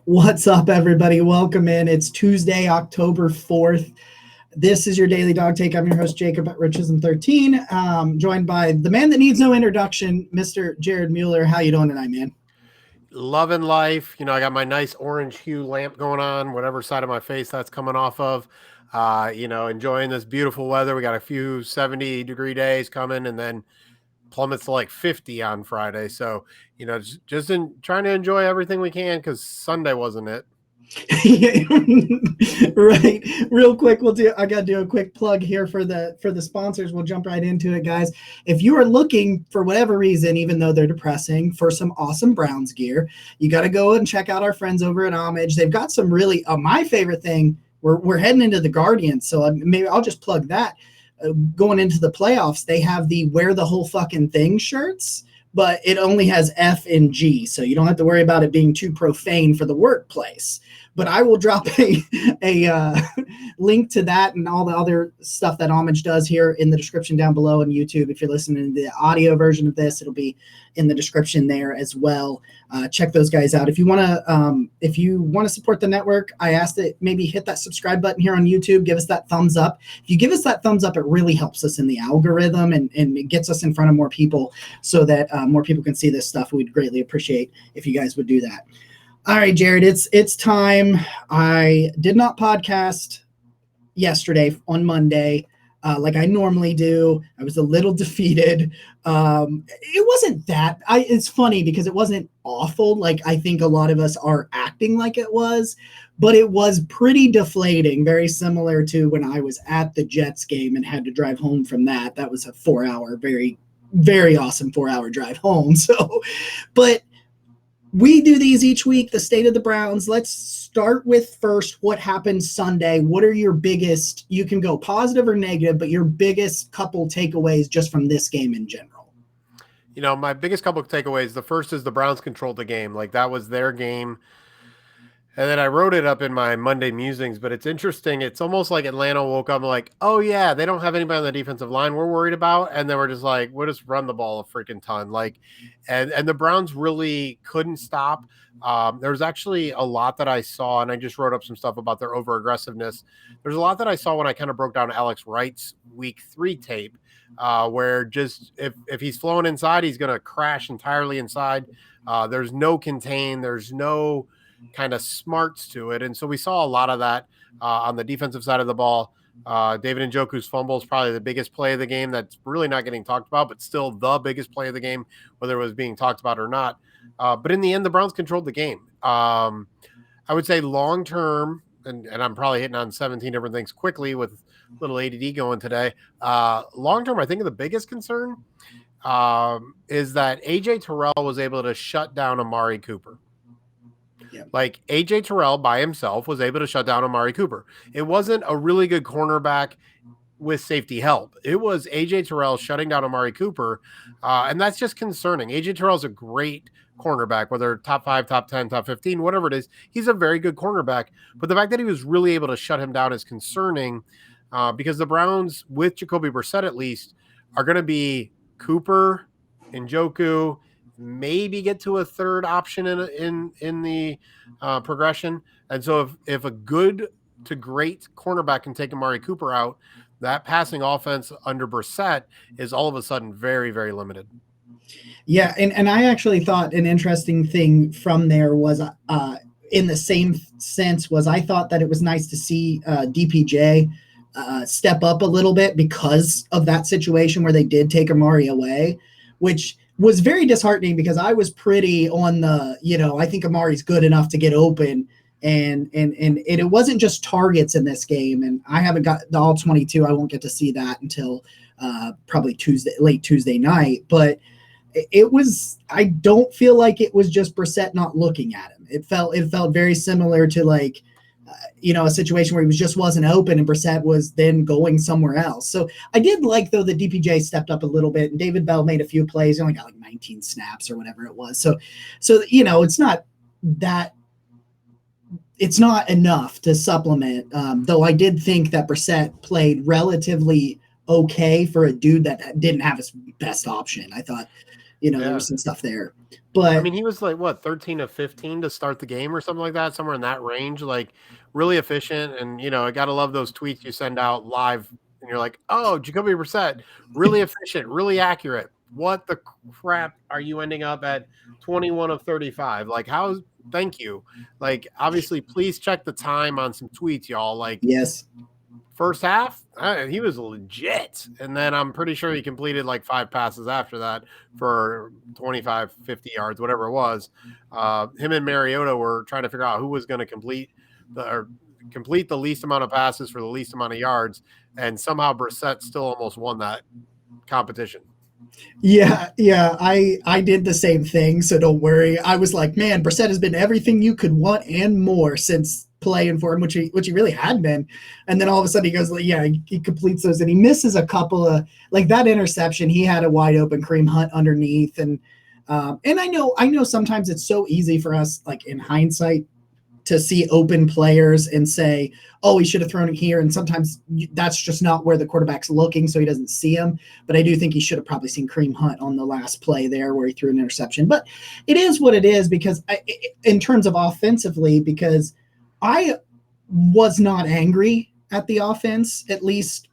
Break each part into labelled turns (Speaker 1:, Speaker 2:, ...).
Speaker 1: What's up, everybody? Welcome in. It's Tuesday, October 4th. This is your Daily Dog Take. I'm your host, Jacob at Richism13, joined by the man that needs no introduction, Mr. Jared Mueller. How you doing tonight, man?
Speaker 2: Loving life. I got my nice orange hue lamp going on, whatever side of my face that's coming off of. Enjoying this beautiful weather. We got a few 70-degree days coming, and then plummets to like 50 on Friday. So, trying to enjoy everything we can because Sunday wasn't it.
Speaker 1: Right. Real quick, I gotta do a quick plug here for the sponsors. We'll jump right into it, guys. If you are looking for whatever reason, even though they're depressing, for some awesome Browns gear, you got to go and check out our friends over at Homage. They've got some really my favorite thing. We're heading into the Guardians, so maybe I'll just plug that. Going into the playoffs, they have the Wear the Whole Fucking Thing shirts, but it only has F and G, so you don't have to worry about it being too profane for the workplace. But I will drop a link to that and all the other stuff that Homage does here in the description down below on YouTube. If you're listening to the audio version of this, it'll be in the description there as well. Check those guys out. If you want to support the network, I ask that maybe hit that subscribe button here on YouTube. Give us that thumbs up. If you give us that thumbs up, it really helps us in the algorithm and it gets us in front of more people so that more people can see this stuff. We'd greatly appreciate if you guys would do that. All right, Jared, it's time. I did not podcast yesterday on Monday like I normally do. I was a little defeated. It wasn't that. It's funny because it wasn't awful. Like I think a lot of us are acting like it was, but it was pretty deflating, very similar to when I was at the Jets game and had to drive home from that. That was a 4-hour, very, very awesome 4-hour drive home. So, but we do these each week, the state of the Browns. Let's start with first what happened Sunday. What are your biggest, you can go positive or negative, but your biggest couple takeaways just from this game in general?
Speaker 2: My biggest couple of takeaways, the first is the Browns controlled the game. Like that was their game. And then I wrote it up in my Monday musings, but it's interesting. It's almost like Atlanta woke up like, oh yeah, they don't have anybody on the defensive line we're worried about. And then we're just like, we'll just run the ball a freaking ton. And the Browns really couldn't stop. There was actually a lot that I saw, and I just wrote up some stuff about their over aggressiveness. There's a lot that I saw when I kind of broke down Alex Wright's week 3 tape, where just if he's flowing inside, he's going to crash entirely inside. There's no contain. There's no kind of smarts to it. And so we saw a lot of that on the defensive side of the ball. David Njoku's fumble is probably the biggest play of the game that's really not getting talked about, but still the biggest play of the game, whether it was being talked about or not. But in the end, the Browns controlled the game. I would say long-term, and I'm probably hitting on 17 different things quickly with a little ADD going today. Long-term, I think the biggest concern is that A.J. Terrell was able to shut down Amari Cooper. Yep. Like A.J. Terrell by himself was able to shut down Amari Cooper. It wasn't a really good cornerback with safety help. It was A.J. Terrell shutting down Amari Cooper, and that's just concerning. A.J. Terrell's a great cornerback, whether top 5, top 10, top 15, whatever it is. He's a very good cornerback, but the fact that he was really able to shut him down is concerning because the Browns, with Jacoby Brissett at least, are going to be Cooper, Njoku, maybe get to a third option in the progression. And so if a good to great cornerback can take Amari Cooper out, that passing offense under Brissett is all of a sudden very, very limited.
Speaker 1: Yeah, and I actually thought an interesting thing from there was in the same sense was I thought that it was nice to see DPJ step up a little bit because of that situation where they did take Amari away, which was very disheartening because I was pretty on the, I think Amari's good enough to get open and it wasn't just targets in this game. And I haven't got the all 22. I won't get to see that until probably late Tuesday night, but I don't feel like it was just Brissett not looking at him. It felt very similar to like, a situation where he just wasn't open and Brissett was then going somewhere else. So I did like, though, the DPJ stepped up a little bit and David Bell made a few plays. He only got like 19 snaps or whatever it was. So it's not enough to supplement. Though I did think that Brissett played relatively okay for a dude that didn't have his best option. I thought There
Speaker 2: Yeah.
Speaker 1: was some stuff there.
Speaker 2: I
Speaker 1: But
Speaker 2: mean, he was like, what, 13 of 15 to start the game or something like that, somewhere in that range, like really efficient. And, I got to love those tweets you send out live and you're like, oh, Jacoby Brissett, really efficient, really accurate. What the crap are you ending up at 21 of 35? Like, thank you. Like, obviously, please check the time on some tweets, y'all. Like,
Speaker 1: yes.
Speaker 2: first half, he was legit. And then I'm pretty sure he completed like 5 passes after that for 25, 50 yards, whatever it was. Him and Mariota were trying to figure out who was going to complete the least amount of passes for the least amount of yards. And somehow Brissett still almost won that competition.
Speaker 1: Yeah, I did the same thing, so don't worry. I was like, man, Brissett has been everything you could want and more since playing for him, which he really had been. And then all of a sudden he goes, yeah, he completes those and he misses a couple of, like that interception. He had a wide open Kareem Hunt underneath, and I know sometimes it's so easy for us, like in hindsight, to see open players and say, oh, he should have thrown it here. And sometimes that's just not where the quarterback's looking, so he doesn't see him. But I do think he should have probably seen Kareem Hunt on the last play there where he threw an interception. But it is what it is, because in terms of offensively, because I was not angry at the offense. At least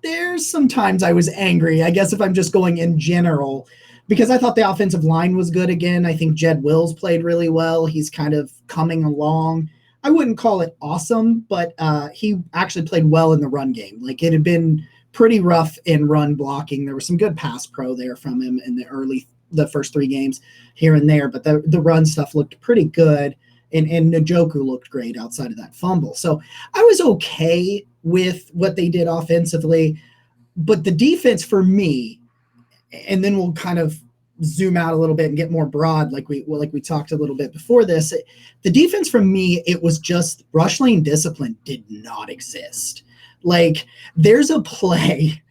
Speaker 1: there's sometimes I was angry, I guess, if I'm just going in general, because I thought the offensive line was good again. I think Jed Wills played really well. He's kind of coming along. I wouldn't call it awesome, but he actually played well in the run game. Like, it had been pretty rough in run blocking. There was some good pass pro there from him in the first 3 games here and there, but the run stuff looked pretty good. And Njoku looked great outside of that fumble. So I was okay with what they did offensively, but the defense for me, and then we'll kind of zoom out a little bit and get more broad, like we talked a little bit before this. The defense for me, it was just rush lane discipline did not exist. Like, there's a play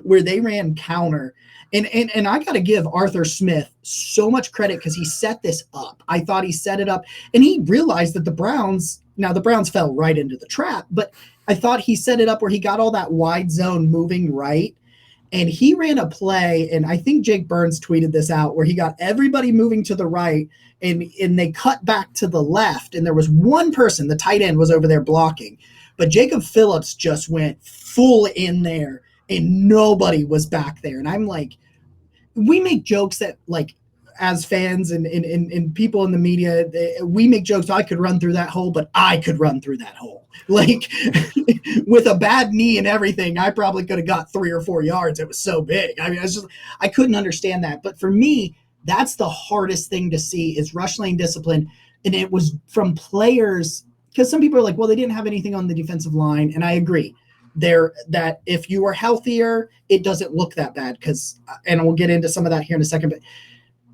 Speaker 1: where they ran counter. And I got to give Arthur Smith so much credit, because he set this up. I thought he set it up, and he realized that the Browns fell right into the trap, but I thought he set it up where he got all that wide zone moving right. And he ran a play, and I think Jake Burns tweeted this out, where he got everybody moving to the right, and they cut back to the left, and there was one person, the tight end, was over there blocking. But Jacob Phillips just went full in there, and nobody was back there. And I'm like, we make jokes that, like, as fans and people in the media, we make jokes, I could run through that hole, but I could run through that hole. Like, with a bad knee and everything, I probably could have got 3 or 4 yards. It was so big. I mean, I couldn't understand that. But for me, that's the hardest thing to see, is rush lane discipline. And it was from players, because some people are like, well, they didn't have anything on the defensive line. And I agree that if you were healthier, it doesn't look that bad, and we'll get into some of that here in a second, but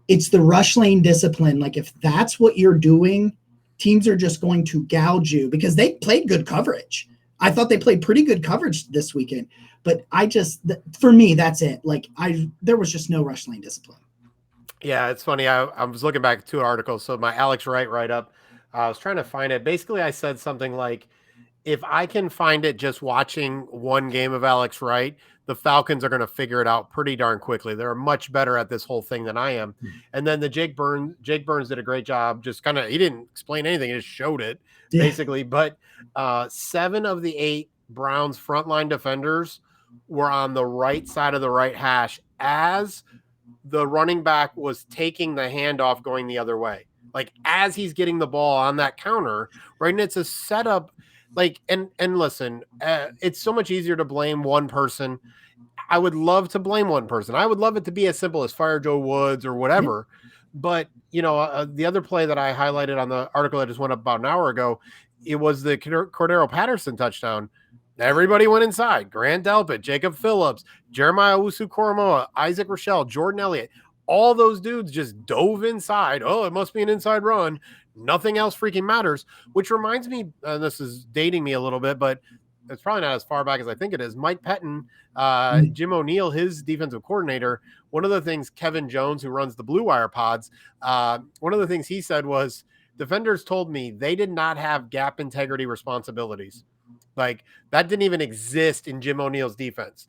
Speaker 1: it's the rush lane discipline. Like, if that's what you're doing, teams are just going to gouge you, because they played good coverage. I thought they played pretty good coverage this weekend, but for me, that's it. Like, there was just no rush lane discipline.
Speaker 2: Yeah, it's funny. I was looking back at 2 articles. So my Alex Wright write-up, I was trying to find it. Basically, I said something like, if I can find it just watching one game of Alex Wright, the Falcons are going to figure it out pretty darn quickly. They're much better at this whole thing than I am. And then Jake Burns did a great job. Just kind of, he didn't explain anything. He just showed it basically. But 7 of the 8 Browns frontline defenders were on the right side of the right hash as the running back was taking the handoff going the other way. Like, as he's getting the ball on that counter, right? And it's a setup. Like, and listen, it's so much easier to blame one person. I would love to blame one person. I would love it to be as simple as fire Joe Woods or whatever. But, the other play that I highlighted on the article that just went up about an hour ago, it was the Cordero Patterson touchdown. Everybody went inside. Grant Delpit, Jacob Phillips, Jeremiah Owusu-Koramoah, Isaac Rochelle, Jordan Elliott. All those dudes just dove inside. Oh, it must be an inside run. Nothing else freaking matters, which reminds me, and this is dating me a little bit, but it's probably not as far back as I think it is. Mike Pettin, Jim O'Neill, his defensive coordinator, one of the things Kevin Jones, who runs the Blue Wire pods, one of the things he said was, defenders told me they did not have gap integrity responsibilities. Like, that didn't even exist in Jim O'Neill's defense.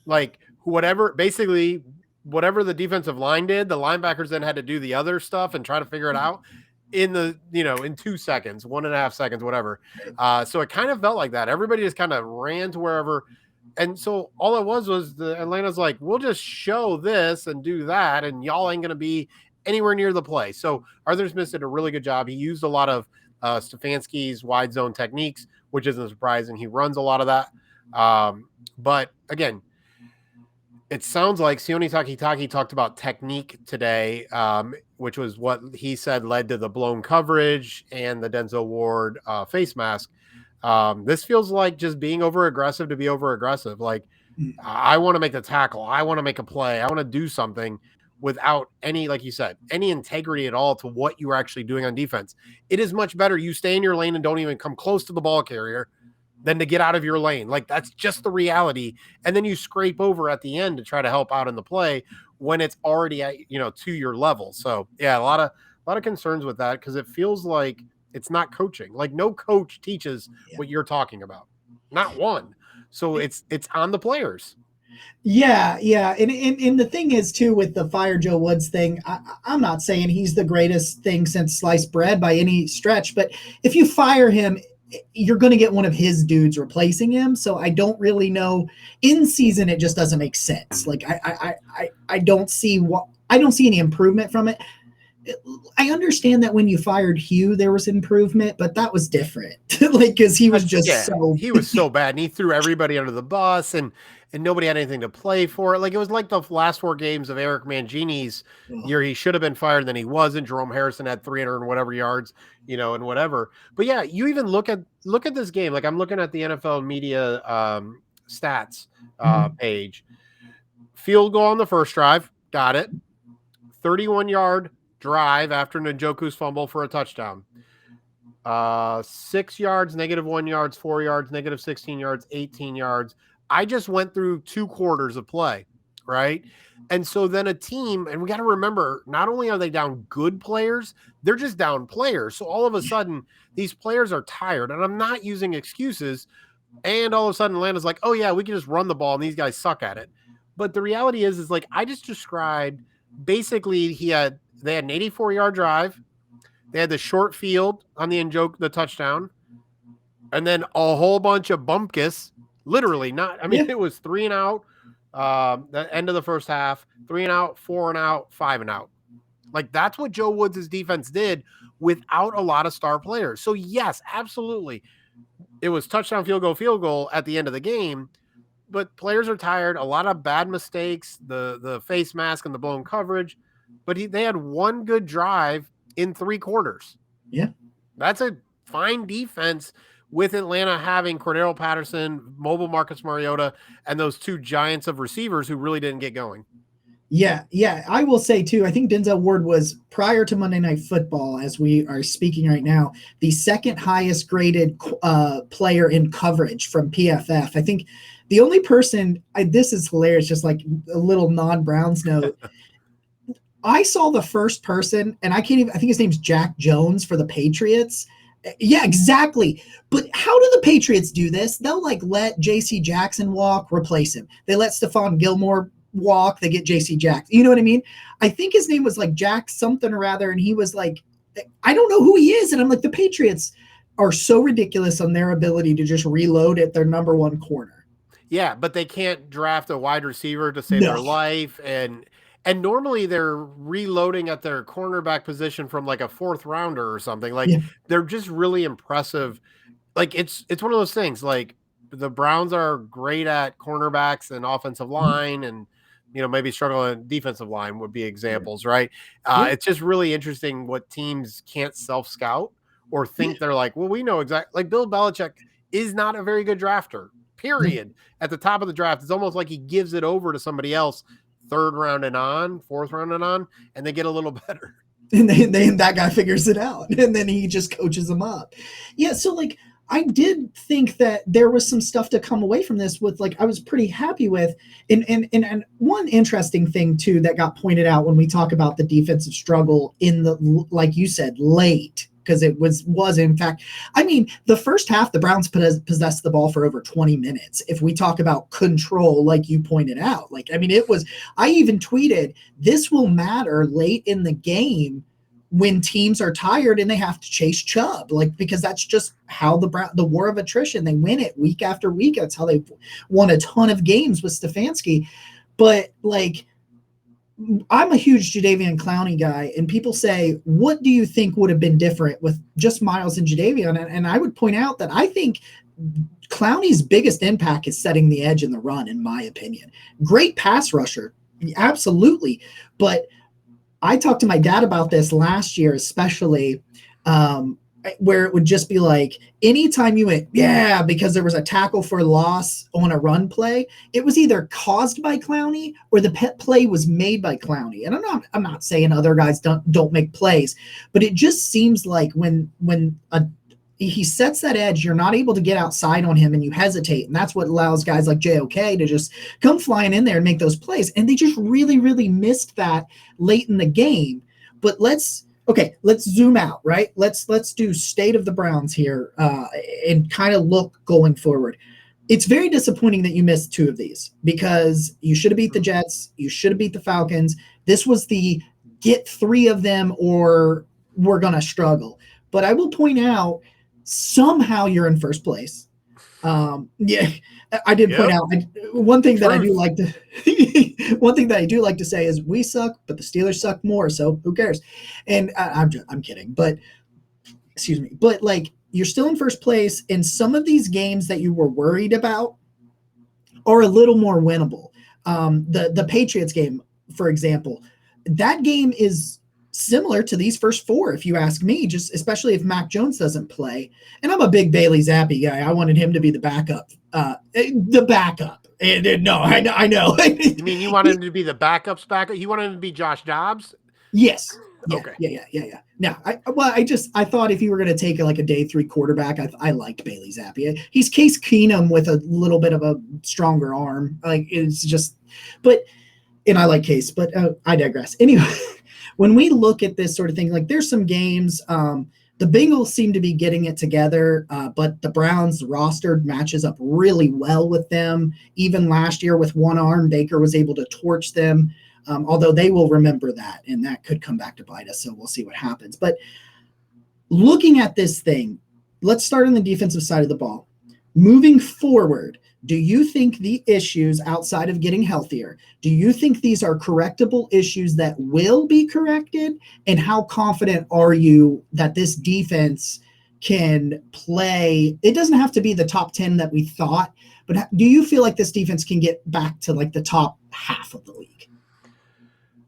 Speaker 2: Like, whatever, basically, whatever the defensive line did, the linebackers then had to do the other stuff and try to figure it out in in 2 seconds, 1.5 seconds, whatever. So it kind of felt like that. Everybody just kind of ran to wherever. And so all it was the Atlanta's like, we'll just show this and do that, and y'all ain't going to be anywhere near the play. So Arthur Smith did a really good job. He used a lot of Stefanski's wide zone techniques, which isn't surprising. He runs a lot of that. But again, it sounds like Sione Takitaki talked about technique today, which was what he said led to the blown coverage and the Denzel Ward face mask. This feels like just being over aggressive to be over aggressive. Like, I want to make the tackle. I want to make a play. I want to do something without any, like you said, any integrity at all to what you are actually doing on defense. It is much better you stay in your lane and don't even come close to the ball carrier than to get out of your lane. Like, that's just the reality. And then you scrape over at the end to try to help out in the play when it's already at, to your level. So yeah, a lot of concerns with that, because it feels like it's not coaching. Like, no coach teaches what you're talking about. Not one. So it's on the players.
Speaker 1: Yeah. And the thing is, too, with the fire Joe Woods thing, I'm not saying he's the greatest thing since sliced bread by any stretch, but if you fire him, you're going to get one of his dudes replacing him. So I don't really know. In season, it just doesn't make sense. Like, I don't see any improvement from it. I understand that when you fired Hugh, there was improvement, but that was different. Like, because he was just
Speaker 2: he was so bad, and he threw everybody under the bus, and nobody had anything to play for. Like, it was like the last 4 games of Eric Mangini's year. He should have been fired, and then he wasn't. Jerome Harrison had 300 and whatever yards, and whatever. But yeah, you even look at this game. Like, I'm looking at the NFL media stats page. Field goal on the first drive, got it. 31-yard drive after Njoku's fumble for a touchdown. 6 yards, -1 yards, 4 yards, -16 yards, 18 yards. I just went through 2 quarters of play, right? And so then a team, and we got to remember, not only are they down good players, they're just down players. So all of a sudden, these players are tired, and I'm not using excuses. And all of a sudden, Atlanta's like, oh yeah, we can just run the ball, and these guys suck at it. But the reality is like I just described, basically they had an 84-yard drive. They had the short field on the touchdown, and then a whole bunch of bumpkus. Literally, it was 3 and out. The end of the first half, 3 and out, 4 and out, 5 and out. Like, that's what Joe Woods' defense did without a lot of star players. So yes, absolutely, it was touchdown, field goal at the end of the game. But players are tired. A lot of bad mistakes, the face mask and the blown coverage. But they had one good drive in 3 quarters.
Speaker 1: Yeah.
Speaker 2: That's a fine defense with Atlanta having Cordero Patterson, mobile Marcus Mariota, and those 2 giants of receivers who really didn't get going.
Speaker 1: Yeah. I will say, too, I think Denzel Ward was, prior to Monday Night Football, as we are speaking right now, the second highest graded player in coverage from PFF. I think the only person, this is hilarious, just like a little non-Browns note. I saw the first person, and I think his name's Jack Jones for the Patriots. Yeah, exactly. But how do the Patriots do this? They'll let J.C. Jackson walk, replace him. They let Stephon Gilmore walk, they get J.C. Jackson. You know what I mean? I think his name was Jack something or other, and he was I don't know who he is. And I'm like, the Patriots are so ridiculous on their ability to just reload at their number 1 corner.
Speaker 2: Yeah, but they can't draft a wide receiver to save their life, and normally they're reloading at their cornerback position from a 4th rounder or something. They're just really impressive. It's one of those things. The Browns are great at cornerbacks and offensive line, and maybe struggle in defensive line would be examples, right? It's just really interesting what teams can't self-scout or think they're well, we know exactly. Bill Belichick is not a very good drafter. Period. At the top of the draft, it's almost like he gives it over to somebody else, 3rd round and on, 4th round and on, and they get a little better.
Speaker 1: And then that guy figures it out, and then he just coaches them up. Yeah, so I did think that there was some stuff to come away from this with I was pretty happy with. And one interesting thing too that got pointed out when we talk about the defensive struggle in the, like you said, late because it was in fact, I mean, the first half, the Browns possessed the ball for over 20 minutes. If we talk about control, like you pointed out, like, I mean, it was, I even tweeted, this will matter late in the game when teams are tired and they have to chase Chubb, like, because that's just how the war of attrition, they win it week after week. That's how they've won a ton of games with Stefanski. But like, I'm a huge Jadeveon Clowney guy, and people say, what do you think would have been different with just Miles and Jadeveon? And I would point out that I think Clowney's biggest impact is setting the edge in the run, in my opinion. Great pass rusher, absolutely. But I talked to my dad about this last year, especially, where it would just be like, anytime you went, yeah, because there was a tackle for loss on a run play, it was either caused by Clowney or the pet play was made by Clowney. And I'm not saying other guys don't make plays, but it just seems like when he sets that edge, you're not able to get outside on him and you hesitate. And that's what allows guys like JOK to just come flying in there and make those plays. And they just really, really missed that late in the game. But let's zoom out, right? Let's do state of the Browns here and kind of look going forward. It's very disappointing that you missed 2 of these, because you should have beat the Jets. You should have beat the Falcons. This was the get 3 of them or we're going to struggle. But I will point out, somehow you're in first place. Yeah, I did point out one thing that I do like to one thing that I do like to say is we suck, but the Steelers suck more. So who cares? And I'm kidding, but excuse me. But like, you're still in first place, and some of these games that you were worried about are a little more winnable. The Patriots game, for example, that game is similar to these first 4, if you ask me, just especially if Mac Jones doesn't play. And I'm a big Bailey Zappi guy. I wanted him to be the backup. And no, I know.
Speaker 2: You mean you wanted him to be the backup's backup? You wanted him to be Josh Dobbs?
Speaker 1: Yes. Yeah,
Speaker 2: okay.
Speaker 1: Yeah. Now, I thought if you were going to take like a day 3 quarterback, I liked Bailey Zappi. He's Case Keenum with a little bit of a stronger arm. Like, it's just, and I like Case, but I digress. Anyway, when we look at this sort of thing, like, there's some games, the Bengals seem to be getting it together, but the Browns roster matches up really well with them. Even last year with one arm, Baker was able to torch them, although they will remember that, and that could come back to bite us, so we'll see what happens. But looking at this thing, let's start on the defensive side of the ball. Moving forward, do you think the issues outside of getting healthier, do you think these are correctable issues that will be corrected? And how confident are you that this defense can play? It doesn't have to be the top 10 that we thought, but do you feel like this defense can get back to like the top half of the league?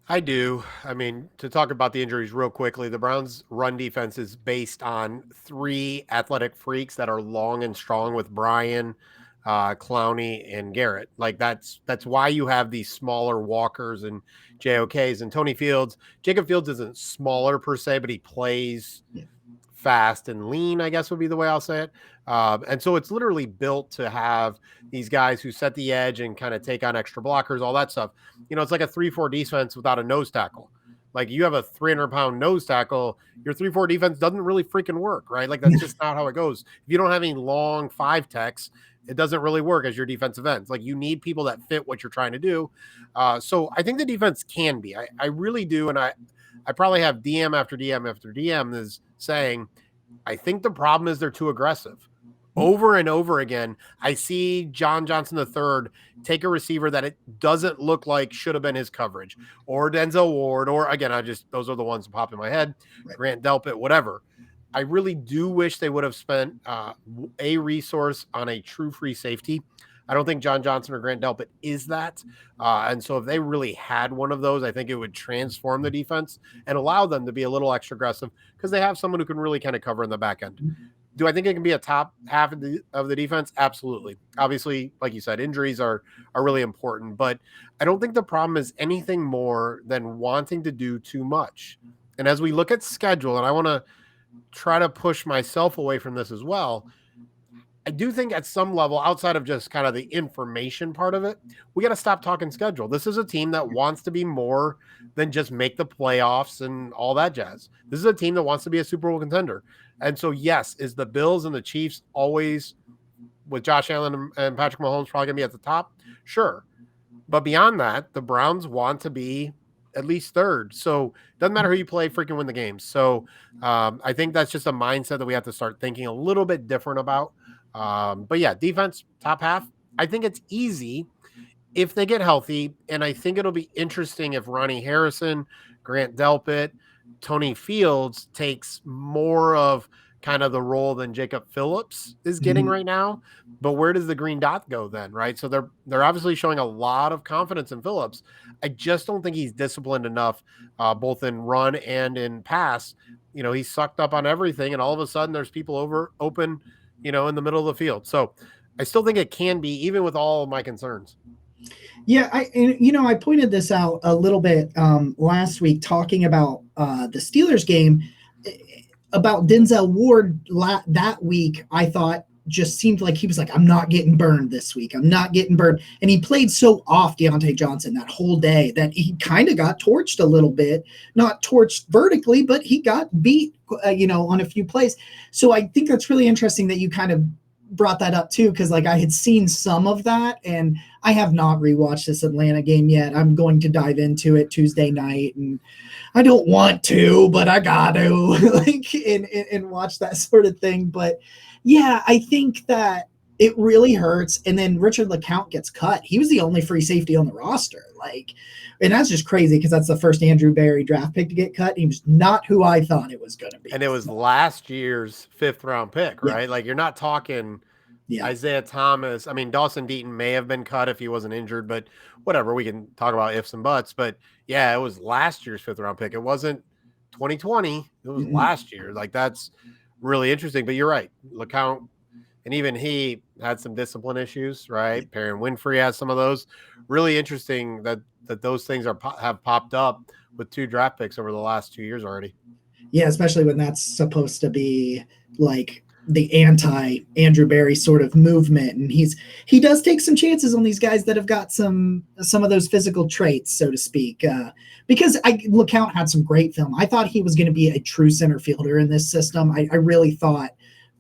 Speaker 2: I do. I mean, to talk about the injuries real quickly, the Browns' run defense is based on 3 athletic freaks that are long and strong with Brian, Clowney, and Garrett. Like, that's why you have these smaller Walkers and JOKs and Tony Fields. Jacob Fields isn't smaller per se, but he plays fast and lean, I guess would be the way I'll say it. And so it's literally built to have these guys who set the edge and kind of take on extra blockers, all that stuff. You know, it's like a 3-4 defense without a nose tackle. Like, you have a 300-pound nose tackle, your 3-4 defense doesn't really freaking work, right? Like, that's just not how it goes. If you don't have any long 5 techs, it doesn't really work as your defensive ends. Like, you need people that fit what you're trying to do. So I think the defense can be. I really do, and I probably have DM after DM after DM is saying, I think the problem is they're too aggressive. Over and over again, I see John Johnson III take a receiver that it doesn't look like should have been his coverage, or Denzel Ward, or again, those are the ones that pop in my head, Grant Delpit, whatever. I really do wish they would have spent a resource on a true free safety. I don't think John Johnson or Grant Delpit is that. And so if they really had one of those, I think it would transform the defense and allow them to be a little extra aggressive, because they have someone who can really kind of cover in the back end. Do I think it can be a top half of the defense? Absolutely. Obviously, like you said, injuries are really important, but I don't think the problem is anything more than wanting to do too much. And as we look at schedule, and I want to try to push myself away from this as well, I do think at some level, outside of just kind of the information part of it, we got to stop talking schedule. This is a team that wants to be more than just make the playoffs and all that jazz. This is a team that wants to be a Super Bowl contender. And so, yes, is the Bills and the Chiefs always with Josh Allen and Patrick Mahomes probably going to be at the top? Sure. But beyond that, the Browns want to be at least third. So it doesn't matter who you play, freaking win the games. So I think that's just a mindset that we have to start thinking a little bit different about. But yeah, defense, top half. I think it's easy if they get healthy. And I think it'll be interesting if Ronnie Harrison, Grant Delpit, Tony Fields takes more of kind of the role than Jacob Phillips is getting right now. But where does the green dot go then, right? So they're obviously showing a lot of confidence in Phillips. I just don't think he's disciplined enough, both in run and in pass. You know, he's sucked up on everything, and all of a sudden there's people open, you know, in the middle of the field. So I still think it can be, even with all of my concerns.
Speaker 1: Yeah, I pointed this out a little bit last week talking about the Steelers game. About Denzel Ward that week, I thought just seemed like he was like, I'm not getting burned this week. I'm not getting burned. And he played so off Deontay Johnson that whole day that he kind of got torched a little bit, not torched vertically, but he got beat, on a few plays. So I think that's really interesting that you kind of brought that up too, because like I had seen some of that, and I have not rewatched this Atlanta game yet. I'm going to dive into it Tuesday night, and I don't want to, but I got to like and watch that sort of thing. But yeah, I think that it really hurts. And then Richard LeCount gets cut. He was the only free safety on the roster. And that's just crazy because that's the first Andrew Berry draft pick to get cut. He was not who I thought it was going to be.
Speaker 2: And it was last year's 5th round pick, right? Yeah. Like you're not talking Isaiah Thomas. I mean, Dawson Deaton may have been cut if he wasn't injured, but whatever. We can talk about ifs and buts. But yeah, it was last year's 5th round pick. It wasn't 2020. It was last year. Like that's really interesting. But you're right. LeCount, and even he had some discipline issues, right? Perrin Winfrey has some of those. Really interesting that those things have popped up with 2 draft picks over the last 2 years already.
Speaker 1: Yeah, especially when that's supposed to be like the anti-Andrew Berry sort of movement. And he does take some chances on these guys that have got some of those physical traits, so to speak. Because LeCount had some great film. I thought he was going to be a true center fielder in this system. I really thought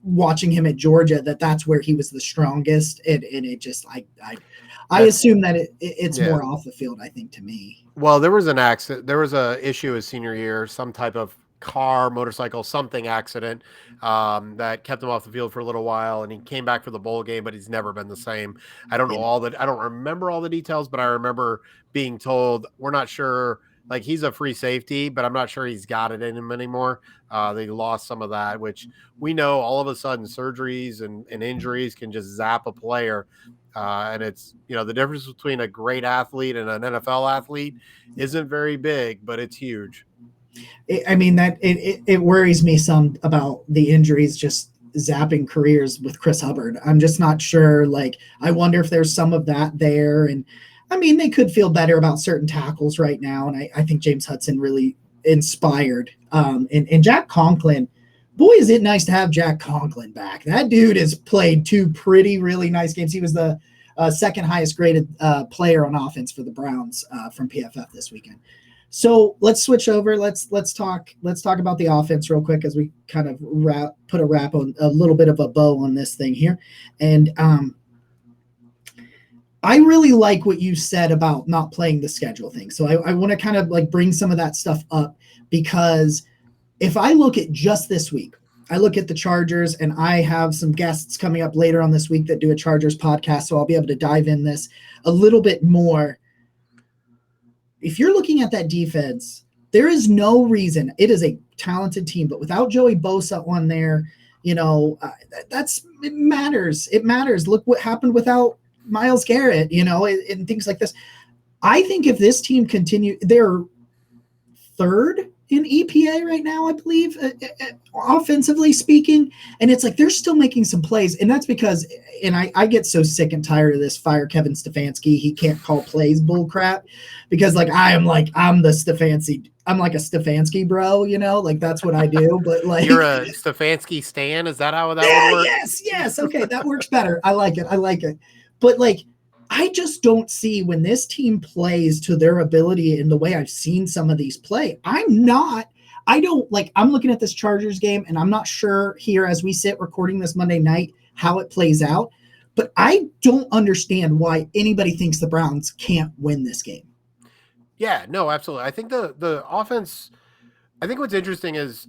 Speaker 1: watching him at Georgia that's where he was the strongest. And it just I assume that it's more off the field, I think, to me.
Speaker 2: Well, there was an accident. There was a issue his senior year, some type of car, motorcycle, something accident that kept him off the field for a little while, and he came back for the bowl game, but he's never been the same. I don't know I don't remember all the details, but I remember being told, we're not sure, like he's a free safety, but I'm not sure he's got it in him anymore. They lost some of that, which we know all of a sudden surgeries and injuries can just zap a player. And it's, the difference between a great athlete and an NFL athlete isn't very big, but it's huge.
Speaker 1: It worries me some about the injuries just zapping careers with Chris Hubbard. I'm just not sure. Like, I wonder if there's some of that there. And I mean, they could feel better about certain tackles right now. And I think James Hudson really inspired. And Jack Conklin, boy, is it nice to have Jack Conklin back. That dude has played 2 really nice games. He was the second highest graded player on offense for the Browns from PFF this weekend. So let's switch over. Let's talk about the offense real quick as we kind of put a wrap on a little bit of a bow on this thing here. And I really like what you said about not playing the schedule thing. So I want to kind of like bring some of that stuff up, because if I look at just this week, I look at the Chargers, and I have some guests coming up later on this week that do a Chargers podcast. So I'll be able to dive in this a little bit more. If you're looking at that defense, there is no reason. It is a talented team, but without Joey Bosa on there, it matters. It matters. Look what happened without Myles Garrett, and things like this. I think if this team they're third in EPA right now, I believe, offensively speaking. And it's like they're still making some plays. And that's because, and I get so sick and tired of this fire Kevin Stefanski. He can't call plays bull crap because I'm the Stefanski. I'm like a Stefanski bro, like that's what I do. But like
Speaker 2: you're a Stefanski stan. Is that how that would work?
Speaker 1: Yes. Okay, that works better. I like it. But like, I just don't see when this team plays to their ability in the way I've seen some of these play. I'm looking at this Chargers game and I'm not sure here as we sit recording this Monday night how it plays out, but I don't understand why anybody thinks the Browns can't win this game.
Speaker 2: Yeah, no, absolutely. I think the offense, I think what's interesting is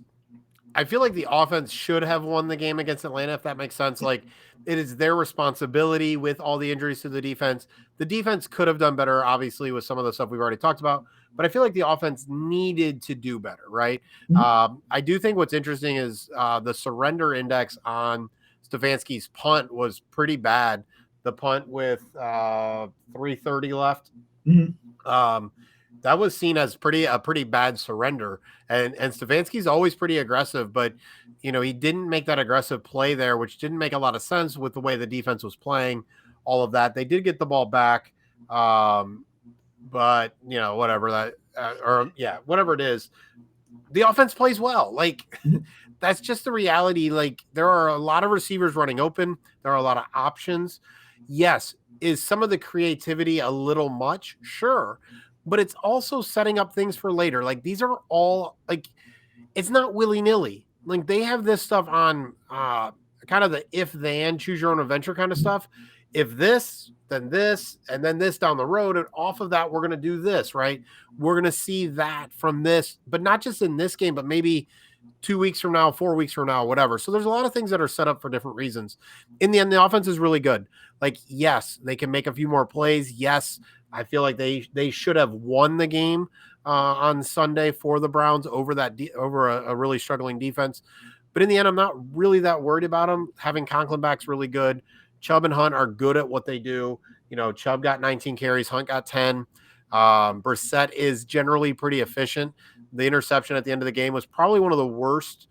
Speaker 2: I feel like the offense should have won the game against Atlanta, if that makes sense. Like, it is their responsibility with all the injuries to the defense. The defense could have done better, obviously, with some of the stuff we've already talked about. But I feel like the offense needed to do better, right?
Speaker 1: Mm-hmm.
Speaker 2: I do think what's interesting is the surrender index on Stefanski's punt was pretty bad. The punt with 3:30 left.
Speaker 1: Mm-hmm.
Speaker 2: That was seen as a pretty bad surrender. And Stefanski's always pretty aggressive, but he didn't make that aggressive play there, which didn't make a lot of sense with the way the defense was playing, all of that. They did get the ball back. But whatever that, whatever it is, the offense plays well. Like, that's just the reality. Like, there are a lot of receivers running open. There are a lot of options. Yes. Is some of the creativity a little much? Sure. But it's also setting up things for later. Like, these are all, like, it's not willy-nilly. Like, they have this stuff on kind of the if-then, choose your own adventure kind of stuff. If this, then this, and then this down the road, and off of that, we're going to do this, right? We're going to see that from this, but not just in this game, but maybe 2 weeks from now, 4 weeks from now, whatever. So there's a lot of things that are set up for different reasons. In the end, the offense is really good. Like, yes, they can make a few more plays. Yes, I feel like they should have won the game on Sunday for the Browns over a really struggling defense. But in the end, I'm not really that worried about them. Having Conklin back's really good. Chubb and Hunt are good at what they do. Chubb got 19 carries, Hunt got 10. Brissett is generally pretty efficient. The interception at the end of the game was probably one of the worst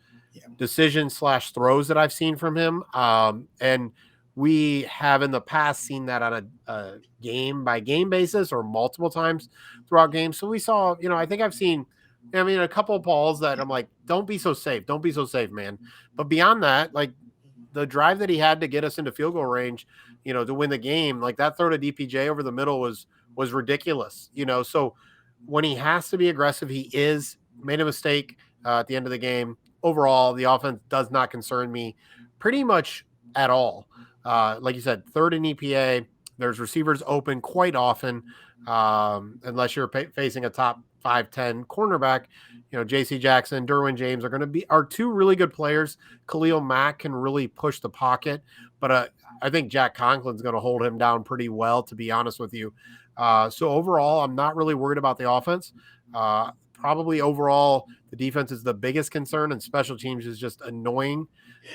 Speaker 2: decisions/throws that I've seen from him. And we have in the past seen that on a game by game basis or multiple times throughout games. So we saw, I think I've seen, a couple of balls that I'm like, don't be so safe. Don't be so safe, man. But beyond that, like, the drive that he had to get us into field goal range, to win the game, like that throw to DPJ over the middle was ridiculous, So when he has to be aggressive, he made a mistake at the end of the game. Overall, the offense does not concern me pretty much at all. Like you said, third in EPA, there's receivers open quite often, unless you're facing a top 5-10 cornerback. JC Jackson, Derwin James are two really good players. Khalil Mack can really push the pocket, but I think Jack Conklin's going to hold him down pretty well, to be honest with you. So overall, I'm not really worried about the offense. Probably overall, the defense is the biggest concern, and special teams is just annoying.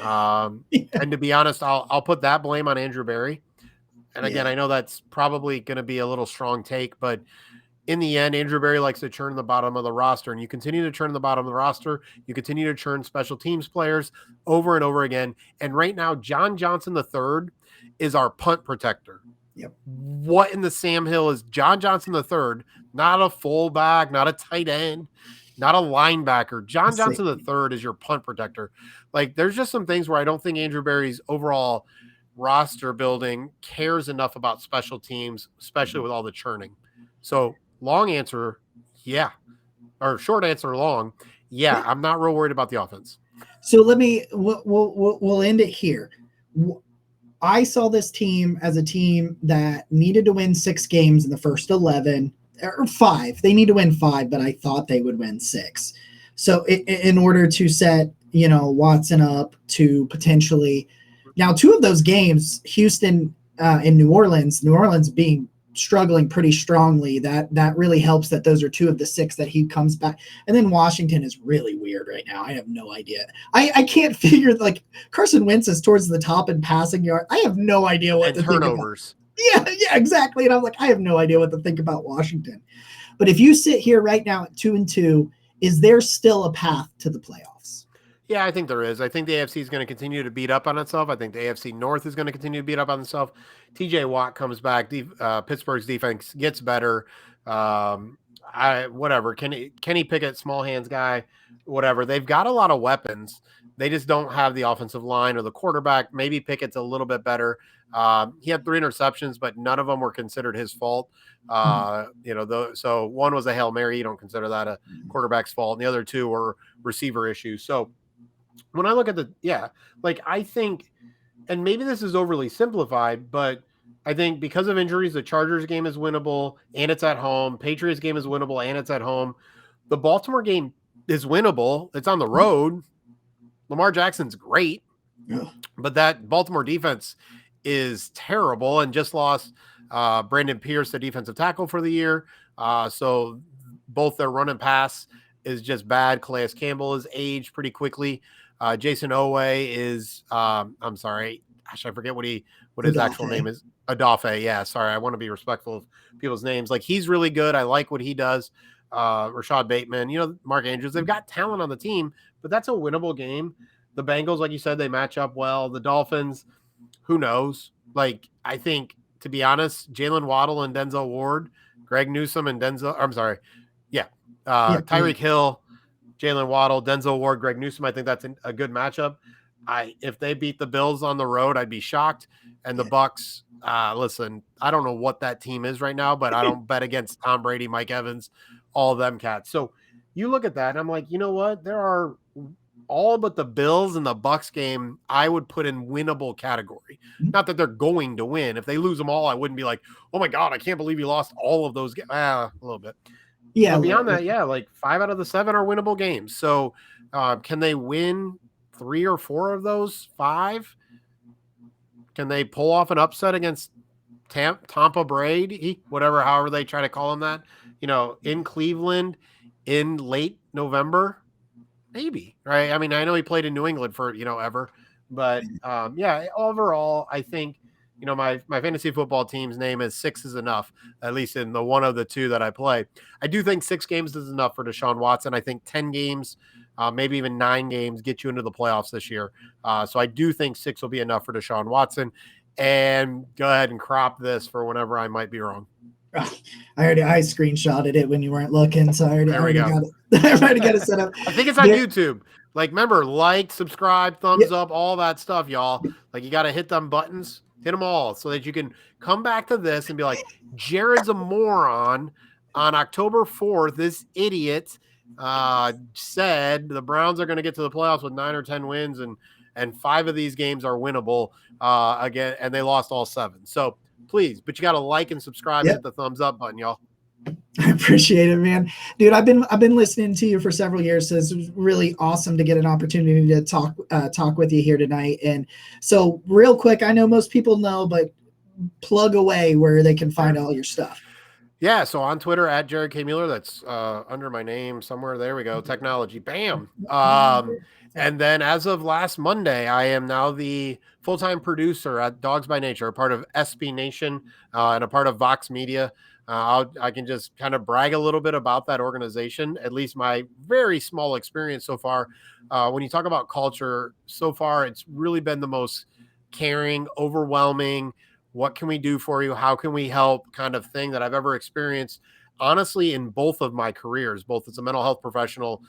Speaker 2: And to be honest, I'll put that blame on Andrew Berry. And again, I know that's probably going to be a little strong take, but in the end, Andrew Berry likes to churn the bottom of the roster, and you continue to churn the bottom of the roster. You continue to churn special teams players over and over again. And right now, John Johnson III is our punt protector.
Speaker 1: Yep.
Speaker 2: What in the Sam Hill is John Johnson III? Not a fullback, not a tight end, not a linebacker. John Johnson III is your punt protector. Like, there's just some things where I don't think Andrew Berry's overall roster building cares enough about special teams, especially with all the churning. So long answer, yeah. Or short answer, long. Yeah, I'm not real worried about the offense.
Speaker 1: So we'll end it here. I saw this team as a team that needed to win 6 games in the first 11 or 5. They need to win 5, but I thought they would win 6. So in order to set, Watson up to potentially now 2 of those games, Houston and New Orleans being struggling pretty strongly. That really helps that those are 2 of the 6 that he comes back. And then Washington is really weird right now. I have no idea. I can't figure, like, Carson Wentz is towards the top in passing yard. I have no idea what to
Speaker 2: turnovers.
Speaker 1: Think about. Yeah, exactly. And I'm like, I have no idea what to think about Washington. But if you sit here right now at 2-2, is there still a path to the playoffs?
Speaker 2: Yeah, I think there is. I think the AFC is going to continue to beat up on itself. I think the AFC North is going to continue to beat up on itself. TJ Watt comes back. Pittsburgh's defense gets better. Whatever. Kenny Pickett, small hands guy, whatever. They've got a lot of weapons. They just don't have the offensive line or the quarterback. Maybe Pickett's a little bit better. He had 3 interceptions, but none of them were considered his fault. So one was a Hail Mary. You don't consider that a quarterback's fault. And the other 2 were receiver issues. So when I look at I think, and maybe this is overly simplified, but I think because of injuries, the Chargers game is winnable and it's at home. Patriots game is winnable and it's at home. The Baltimore game is winnable. It's on the road. Lamar Jackson's great, but that Baltimore defense is terrible and just lost Brandon Pierce, the defensive tackle for the year. So both their run and pass is just bad. Calais Campbell is aged pretty quickly. Jason Owe is, I'm sorry, gosh, I forget what his actual name is. Adafe. Yeah. Sorry. I want to be respectful of people's names. Like, he's really good. I like what he does. Rashad Bateman, Mark Andrews, they've got talent on the team, but that's a winnable game. The Bengals, like you said, they match up well. The Dolphins, who knows? Like, I think, to be honest, Jalen Waddle and Denzel Ward, Greg Newsome and Tyreek Hill, Jalen Waddle, Denzel Ward, Greg Newsome. I think that's a good matchup. If they beat the Bills on the road, I'd be shocked. And the Bucks, listen, I don't know what that team is right now, but I don't bet against Tom Brady, Mike Evans, all of them cats. So you look at that, and I'm like, you know what? There are all but the Bills and the Bucks game I would put in winnable category. Not that they're going to win. If they lose them all, I wouldn't be like, oh my God, I can't believe you lost all of those games. A little bit. Yeah. But beyond that, like 5 out of the 7 are winnable games. So can they win 3 or 4 of those 5? Can they pull off an upset against Tampa Brady, however they try to call him that, in Cleveland in late November? Maybe, right? I mean, I know he played in New England for, ever, but overall, I think, my fantasy football team's name is 6 is enough, at least in the one of the 2 that I play. I do think 6 games is enough for Deshaun Watson. I think 10 games, maybe even 9 games get you into the playoffs this year. So I do think 6 will be enough for Deshaun Watson. And go ahead and crop this for whenever I might be wrong.
Speaker 1: I screenshotted it when you weren't looking, so I already got it. I already got it set up.
Speaker 2: I think it's on YouTube. Like, remember, subscribe, thumbs up, all that stuff, y'all. Like, you got to hit them buttons. Hit them all so that you can come back to this and be like, Jared's a moron. On October 4th, this idiot said the Browns are going to get to the playoffs with 9 or 10 wins, and 5 of these games are winnable again, and they lost all 7. So please, but you got to like and subscribe, hit the thumbs up button, y'all.
Speaker 1: I appreciate it, man. Dude, I've been listening to you for several years, so it's really awesome to get an opportunity to talk with you here tonight. And so real quick, I know most people know, but plug away where they can find all your stuff.
Speaker 2: Yeah, so on Twitter at Jared K. Mueller, that's under my name somewhere. There we go. Technology. Bam. And then as of last Monday, I am now the full-time producer at Dawgs by Nature, a part of SB Nation and a part of Vox Media. I can just kind of brag a little bit about that organization, at least my very small experience so far. When you talk about culture, so far it's really been the most caring, overwhelming, what can we do for you, how can we help kind of thing that I've ever experienced, honestly, in both of my careers, both as a mental health professional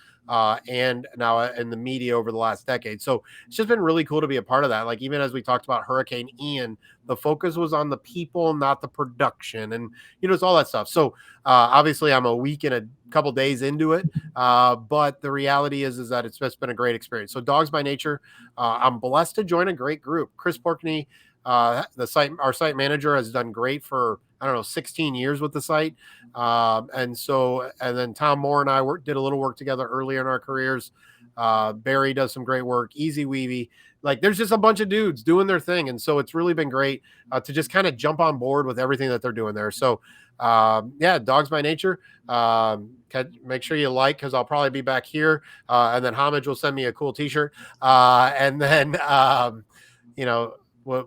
Speaker 2: and now in the media over the last decade. So it's just been really cool to be a part of that. Like, even as we talked about Hurricane Ian, the focus was on the people, not the production, and it's all that stuff. So obviously I'm a week and a couple days into it, but the reality is that it's just been a great experience. So Dawgs by Nature, I'm blessed to join a great group. Chris Porkney, our site manager, has done great for 16 years with the site. And then Tom Moore and I did a little work together earlier in our careers. Barry does some great work. Easy Weavy. Like, there's just a bunch of dudes doing their thing. And so it's really been great to just kind of jump on board with everything that they're doing there. So Dawgs by Nature, make sure you like, cause I'll probably be back here. And then Homage will send me a cool t-shirt. And then,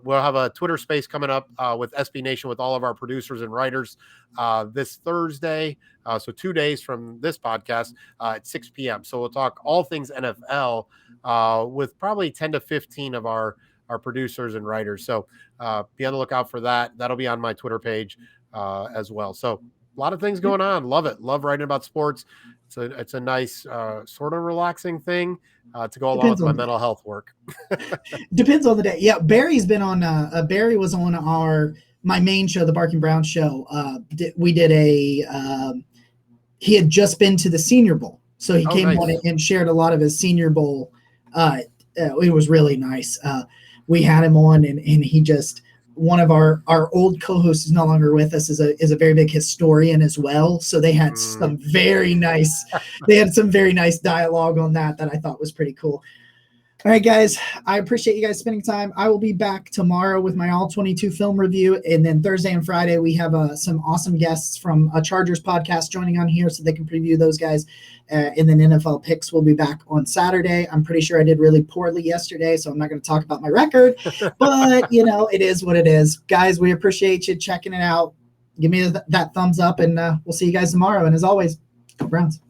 Speaker 2: we'll have a Twitter space coming up with SB Nation with all of our producers and writers this Thursday. So 2 days from this podcast at 6 p.m. So we'll talk all things NFL with probably 10 to 15 of our producers and writers. So be on the lookout for that. That'll be on my Twitter page as well. So a lot of things going on. Love it. Love writing about sports. It's a nice sort of relaxing thing to go along with my mental health work.
Speaker 1: Depends on the day. Yeah, Barry's been on. Barry was on my main show, the Barking Brown show. We did he had just been to the Senior Bowl, so he came on and shared a lot of his Senior Bowl. It was really nice. We had him on, and he just. One of our old co-hosts is no longer with us, is a very big historian as well. So they had some very nice dialogue on that I thought was pretty cool. All right, guys, I appreciate you guys spending time. I will be back tomorrow with my all 22 film review. And then Thursday and Friday, we have some awesome guests from a Chargers podcast joining on here so they can preview those guys. And then NFL picks will be back on Saturday. I'm pretty sure I did really poorly yesterday, so I'm not going to talk about my record. But, it is what it is. Guys, we appreciate you checking it out. Give me that thumbs up, and we'll see you guys tomorrow. And as always, go Browns.